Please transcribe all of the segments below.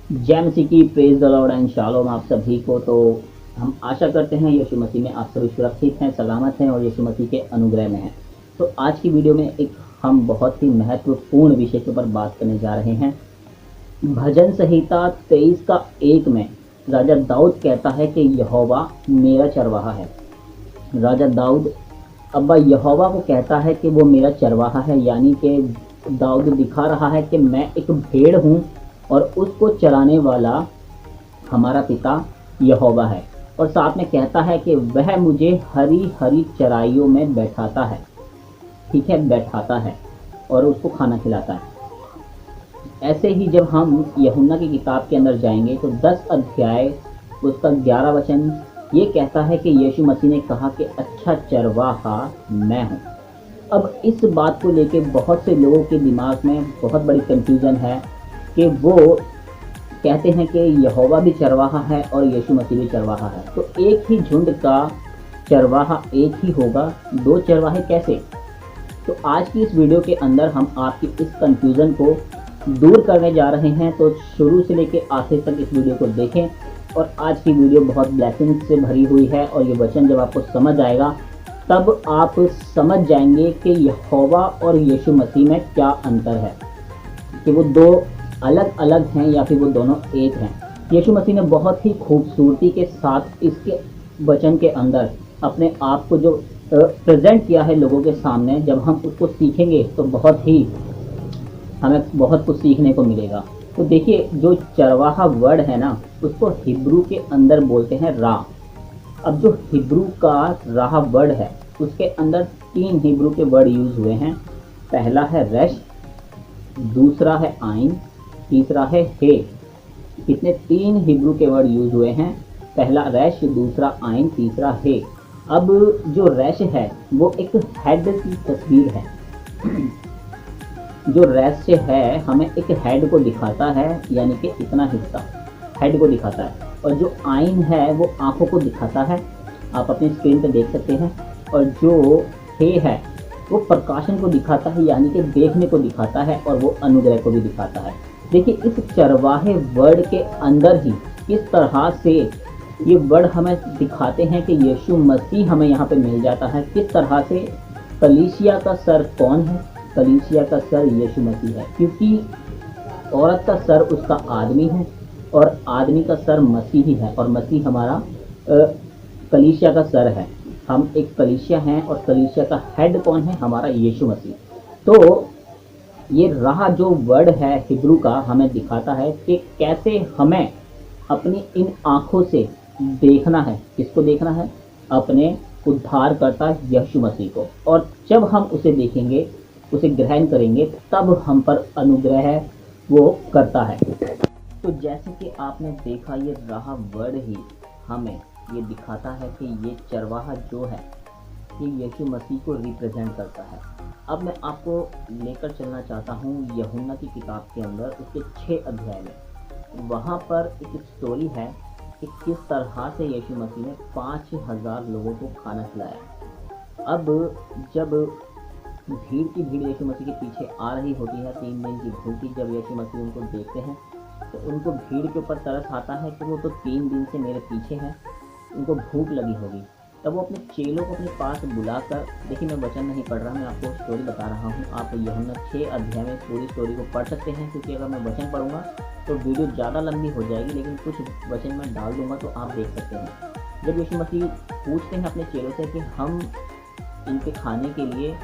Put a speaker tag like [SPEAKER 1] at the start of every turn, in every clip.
[SPEAKER 1] जय मसीह की, praise the Lord and shalom आप सभी को। तो हम आशा करते हैं यीशु मसीह में आप सभी सुरक्षित हैं, सलामत हैं और यीशु मसीह के अनुग्रह में हैं। तो आज की वीडियो में हम बहुत ही महत्वपूर्ण विषय के ऊपर बात करने जा रहे हैं। भजन संहिता 23 का 1 में राजा दाऊद कहता है कि यहोवा मेरा चरवाहा है। राजा दाऊद अब्बा यहोवा को कहता है कि वो मेरा चरवाहा है, यानी कि दाऊद दिखा रहा है कि मैं एक भेड़ हूँ और उसको चराने वाला हमारा पिता यहोवा है। और साथ में कहता है कि वह मुझे हरी हरी चराइयों में बैठाता है, ठीक है, बैठाता है और उसको खाना खिलाता है। ऐसे ही जब हम यूहन्ना की किताब के अंदर जाएंगे तो 10 अध्याय उसका 11 वचन ये कहता है कि यीशु मसीह ने कहा कि अच्छा चरवाहा मैं हूँ। अब इस बात को लेके बहुत से लोगों के दिमाग में बहुत बड़ी कंफ्यूजन है कि वो कहते हैं कि यहोवा भी चरवाहा है और यीशु मसीह भी चरवाहा है, तो एक ही झुंड का चरवाहा एक ही होगा, दो चरवाहे कैसे? तो आज की इस वीडियो के अंदर हम आपकी इस कंफ्यूजन को दूर करने जा रहे हैं। तो शुरू से लेकर आखिर तक इस वीडियो को देखें और आज की वीडियो बहुत ब्लेसिंग से भरी हुई है और ये वचन जब आपको समझ आएगा तब आप समझ जाएंगे कि यहोवा और यीशु मसीह में क्या अंतर है, कि वो दो अलग अलग हैं या फिर वो दोनों एक हैं। यीशु मसीह ने बहुत ही खूबसूरती के साथ इसके वचन के अंदर अपने आप को जो प्रेजेंट किया है लोगों के सामने। जब हम उसको सीखेंगे तो हमें बहुत कुछ सीखने को मिलेगा। तो देखिए, जो चरवाहा वर्ड है ना, उसको हिब्रू के अंदर बोलते हैं रा। अब जो हिब्रू का राह वर्ड है उसके अंदर 3 हिब्रू के वर्ड यूज हुए हैं। पहला है रेश, दूसरा है आइन, तीसरा है हे। कितने 3 हिब्रू के वर्ड यूज हुए हैं, पहला रैश, दूसरा आइन, तीसरा हे। अब जो रैश है वो एक हेड की तस्वीर है। जो रैश है हमें एक हेड को दिखाता है, यानी कि इतना हिस्सा हेड को दिखाता है। और जो आइन है वो आंखों को दिखाता है, आप अपनी स्क्रीन पे देख सकते हैं। और जो हे है वो प्रकाशन को दिखाता है, यानी कि देखने को दिखाता है और वो अनुग्रह को भी दिखाता है। देखिए, इस चरवाहे वर्ड के अंदर ही किस तरह से ये वर्ड हमें दिखाते हैं कि यीशु मसीह हमें यहाँ पे मिल जाता है। किस तरह से कलीसिया का सर कौन है? कलीसिया का सर यीशु मसीह है, क्योंकि औरत का सर उसका आदमी है और आदमी का सर मसीह ही है और मसीह हमारा कलीसिया का सर है। हम एक कलीसिया हैं और कलीसिया का हेड कौन है? हमारा यीशु मसीह। तो ये राह जो वर्ड है हिब्रू का हमें दिखाता है कि कैसे हमें अपनी इन आँखों से देखना है। किसको देखना है? अपने उद्धारकर्ता यीशु मसीह को। और जब हम उसे देखेंगे, उसे ग्रहण करेंगे, तब हम पर अनुग्रह वो करता है। तो जैसे कि आपने देखा, ये राह वर्ड ही हमें ये दिखाता है कि ये चरवाहा जो है ये यीशु मसीह को रिप्रेजेंट करता है। अब मैं आपको लेकर चलना चाहता हूँ यूहन्ना की किताब के अंदर, उसके 6 अध्याय में। वहाँ पर एक स्टोरी है कि किस तरह से यीशु मसीह ने 5000 लोगों को खाना खिलाया। अब जब भीड़ की भीड़ यीशु मसीह के पीछे आ रही होती है, 3 दिन की भूखी, जब यीशु मसीह उनको देखते हैं तो उनको भीड़ के ऊपर तरस आता है कि वो तो 3 दिन से मेरे पीछे हैं, उनको भूख लगी होगी। तब वो अपने चेलों को अपने पास बुलाकर, देखिए मैं वचन नहीं पढ़ रहा, मैं आपको स्टोरी बता रहा हूँ। आप यूहन्ना 6 अध्याय में पूरी स्टोरी को पढ़ सकते हैं, क्योंकि अगर मैं वचन पढ़ूंगा तो वीडियो ज़्यादा लंबी हो जाएगी, लेकिन कुछ वचन मैं डाल दूंगा तो आप देख सकते हैं। जब यीशु मसीह पूछते हैं अपने चेलों से कि हम इनके खाने के लिए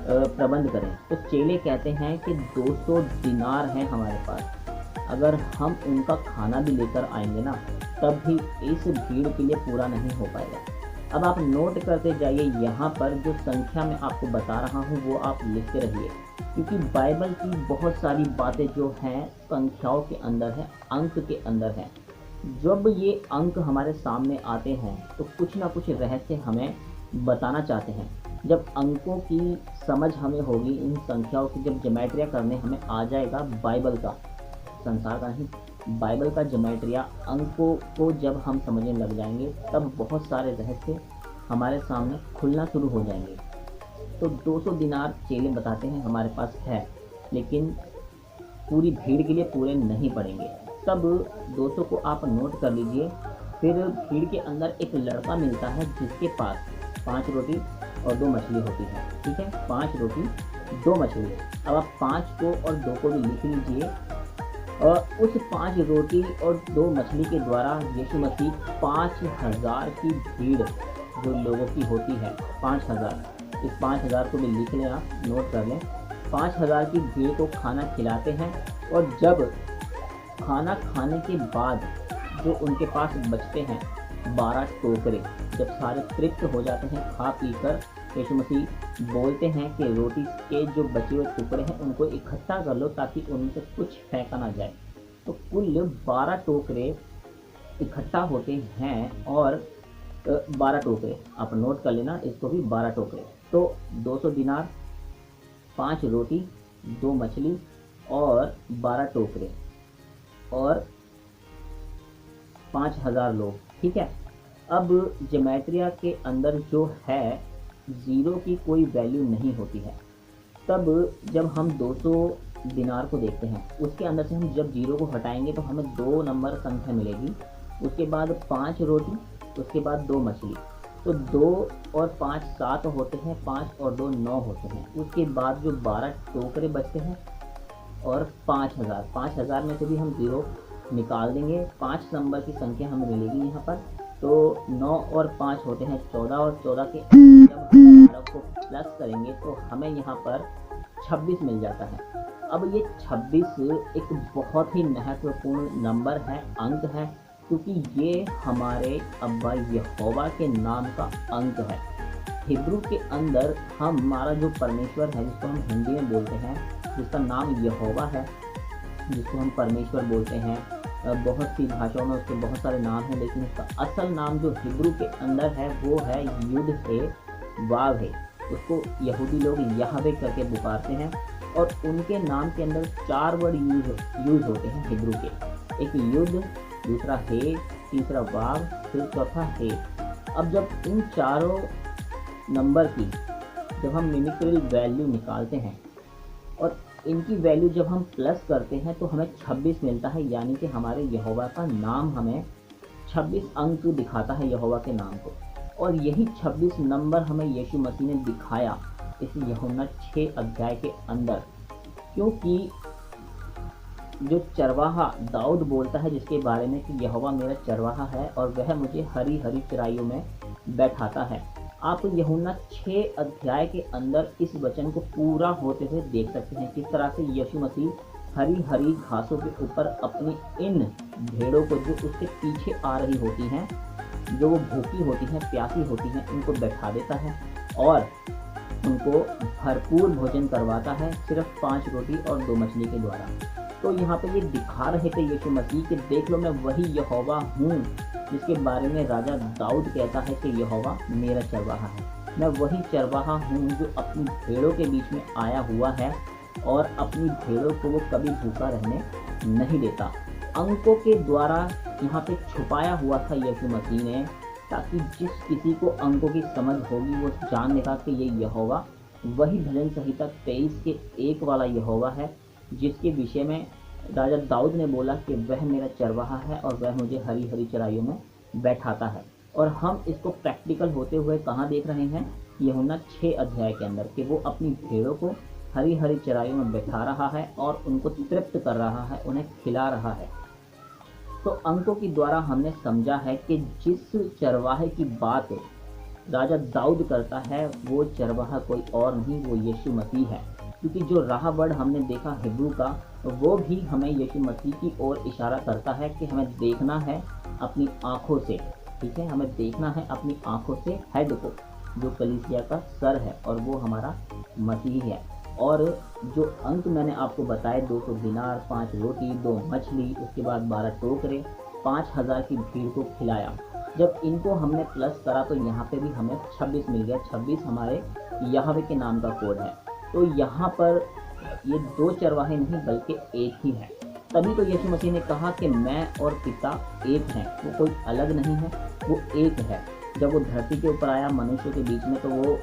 [SPEAKER 1] प्रबंध करें, तो चेले कहते हैं कि 200 दिनार हैं हमारे पास, अगर हम उनका खाना भी लेकर आएंगे ना तब भी इस भीड़ के लिए पूरा नहीं हो पाएगा। अब आप नोट करते जाइए, यहाँ पर जो संख्या मैं आपको बता रहा हूँ वो आप लिखते रहिए, क्योंकि बाइबल की बहुत सारी बातें जो हैं संख्याओं के अंदर है, अंक के अंदर है। जब ये अंक हमारे सामने आते हैं तो कुछ ना कुछ रहस्य हमें बताना चाहते हैं। जब अंकों की समझ हमें होगी, इन संख्याओं की जब ज्योमेट्रिया करने हमें आ जाएगा, बाइबल का, संसार का नहीं, बाइबल का ज्योमेट्रिया, अंकों को जब हम समझने लग जाएंगे तब बहुत सारे रहस्य हमारे सामने खुलना शुरू हो जाएंगे। तो 200 दिनार चेले बताते हैं हमारे पास है, लेकिन पूरी भीड़ के लिए पूरे नहीं पड़ेंगे। तब दोस्तों को आप नोट कर लीजिए। फिर भीड़ के अंदर एक लड़का मिलता है जिसके पास 5 रोटी और 2 मछली होती है। ठीक है, 5 रोटी 2 मछली। अब आप 5 को और 2 को भी लिख लीजिए। और उस 5 रोटी और 2 मछली के द्वारा यीशु मसीह 5000 की भीड़ जो लोगों की होती है, 5000, इस 5000 को भी लिख लें, आप नोट कर लें। 5000 की भीड़ को खाना खिलाते हैं। और जब खाना खाने के बाद जो उनके पास बचते हैं 12 टोकरे, जब सारे तृप्त हो जाते हैं खा पी कर, यीशु मसीह बोलते हैं कि रोटी के जो बचे हुए टुकड़े हैं उनको इकट्ठा कर लो ताकि उनसे कुछ फेंका ना जाए। तो कुल 12 टोकरे इकट्ठा होते हैं। और 12 टोकरे आप नोट कर लेना, इसको भी 12 टोकरे। तो 200 दिनार, 5 रोटी, 2 मछली और 12 टोकरे और 5000 लोग। ठीक है। अब ज्योमेट्रिया के अंदर जो है ज़ीरो की कोई वैल्यू नहीं होती है। तब जब हम 200 दिनार को देखते हैं, उसके अंदर से हम जब जीरो को हटाएंगे तो हमें 2 नंबर संख्या मिलेगी। उसके बाद 5 रोटी, उसके बाद 2 मछली। तो 2 और 5 7 होते हैं, 5 और 2 9 होते हैं। उसके बाद जो 12 टोकरे बचते हैं और 5000 में से भी हम ज़ीरो निकाल देंगे। 5 नंबर की संख्या हमें मिलेगी यहाँ पर। तो 9 और 5 होते हैं 14 और 14 के जब हम 12 को प्लस करेंगे तो हमें यहाँ पर 26 मिल जाता है। अब ये 26 एक बहुत ही महत्वपूर्ण नंबर है, अंक है, क्योंकि ये हमारे अब्बा यहोवा के नाम का अंक है। हिब्रू के अंदर हमारा जो परमेश्वर है, जिसको हम हिंदी में बोलते हैं, जिसका नाम यहोवा है, जिसको हम परमेश्वर बोलते हैं, बहुत सी भाषाओं में उसके बहुत सारे नाम हैं, लेकिन इसका असल नाम जो हिब्रू के अंदर है वो है युद से वाव है। उसको यहूदी लोग याहवे करके पुकारते हैं। और उनके नाम के अंदर 4 वर्ड यूज होते हैं हिब्रू के। एक युद, दूसरा हे, तीसरा वाव, फिर चौथा हे। अब जब इन चारों नंबर की जब हम न्यूमेरिकल वैल्यू निकालते हैं और इनकी वैल्यू जब हम प्लस करते हैं तो हमें 26 मिलता है। यानी कि हमारे यहोवा का नाम हमें 26 अंक दिखाता है यहोवा के नाम को। और यही 26 नंबर हमें यीशु मसीह ने दिखाया इस यूहन्ना 6 अध्याय के अंदर। क्योंकि जो चरवाहा दाऊद बोलता है जिसके बारे में कि यहोवा मेरा चरवाहा है और वह मुझे हरी हरी चराइयों में बैठाता है। आप यूहन्ना 6 अध्याय के अंदर इस वचन को पूरा होते हुए देख सकते हैं, किस तरह से यीशु मसीह हरी हरी घासों के ऊपर अपनी इन भेड़ों को जो उसके पीछे आ रही होती हैं, जो वो भूखी होती हैं, प्यासी होती हैं, उनको बैठा देता है और उनको भरपूर भोजन करवाता है सिर्फ 5 रोटी और 2 मछली के द्वारा। तो यहाँ पे ये दिखा रहे थे यीशु मसीह कि देख लो मैं वही यहोवा हूँ जिसके बारे में राजा दाऊद कहता है कि यहोवा मेरा चरवाहा है। मैं वही चरवाहा हूँ जो अपनी भेड़ों के बीच में आया हुआ है और अपनी भेड़ों को वो कभी भूखा रहने नहीं देता। अंकों के द्वारा यहाँ पे छुपाया हुआ था यीशु मसीह ने, ताकि जिस किसी को अंकों की समझ होगी वो जान लेगा कि ये यहोवा वही भजन संहिता 23 के 1 वाला यहोवा है जिसके विषय में राजा दाऊद ने बोला कि वह मेरा चरवाहा है और वह मुझे हरी हरी चराइयों में बैठाता है। और हम इसको प्रैक्टिकल होते हुए कहाँ देख रहे हैं? यूहन्ना 6 अध्याय के अंदर कि वो अपनी भेड़ों को हरी हरी चराइयों में बैठा रहा है और उनको तृप्त कर रहा है, उन्हें खिला रहा है। तो अंकों के द्वारा हमने समझा है कि जिस चरवाहे की बात राजा दाऊद करता है वो चरवाहा कोई और नहीं, वो यीशु मसीह है। क्योंकि जो राह वर्ड हमने देखा हिब्रू का, वो भी हमें यीशु मसीह की ओर इशारा करता है कि हमें देखना है अपनी आँखों से। ठीक है, हमें देखना है अपनी आँखों से हेड को, जो कलीसिया का सर है और वो हमारा मसीह है। और जो अंक मैंने आपको बताए 200 दिनार, 5 रोटी, 2 मछली, उसके बाद 12 टोकरे, 5000 की भीड़ को खिलाया। जब इनको हमने प्लस करा तो यहाँ पे भी हमें 26 मिल गया। 26 हमारे यहोवा के नाम का कोड है। तो यहाँ पर ये 2 चरवाहे नहीं बल्कि एक ही है। तभी तो यीशु मसीह ने कहा कि मैं और पिता एक हैं, वो कोई अलग नहीं है, वो एक है। जब वो धरती के ऊपर आया मनुष्य के बीच में तो वो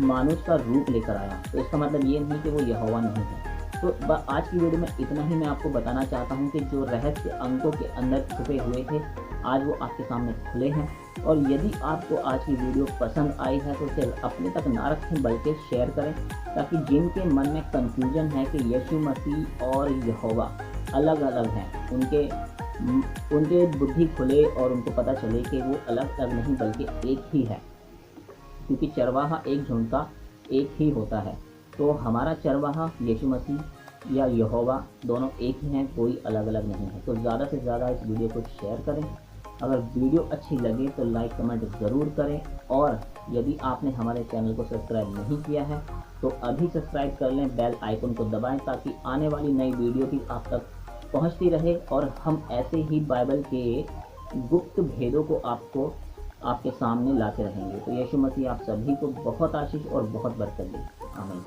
[SPEAKER 1] मानुष का रूप लेकर आया। तो इसका मतलब ये नहीं कि वो यहोवा नहीं है। तो आज की वीडियो में इतना ही मैं आपको बताना चाहता हूँ कि जो रहस्य अंकों के अंदर छुपे हुए थे आज वो आपके सामने खुले हैं। और यदि आपको आज की वीडियो पसंद आई है तो उसे अपने तक ना रखें बल्कि शेयर करें, ताकि जिनके मन में कन्फ्यूजन है कि यीशु मसीह और यहोवा अलग अलग हैं, उनके बुद्धि खुले और उनको पता चले कि वो अलग अलग नहीं बल्कि एक ही है। क्योंकि चरवाहा एक झुंड का एक ही होता है। तो हमारा चरवाहा यीशु मसीह या यहोवा दोनों एक ही हैं, कोई अलग अलग नहीं है। तो ज़्यादा से ज़्यादा इस वीडियो को शेयर करें। अगर वीडियो अच्छी लगे तो लाइक कमेंट ज़रूर करें। और यदि आपने हमारे चैनल को सब्सक्राइब नहीं किया है तो अभी सब्सक्राइब कर लें, बेल आइकन को दबाएं, ताकि आने वाली नई वीडियो भी आप तक पहुंचती रहे और हम ऐसे ही बाइबल के गुप्त भेदों को आपके सामने लाते रहेंगे। तो यीशु मसीह आप सभी को बहुत आशीष और बहुत बरकत दे। आमीन।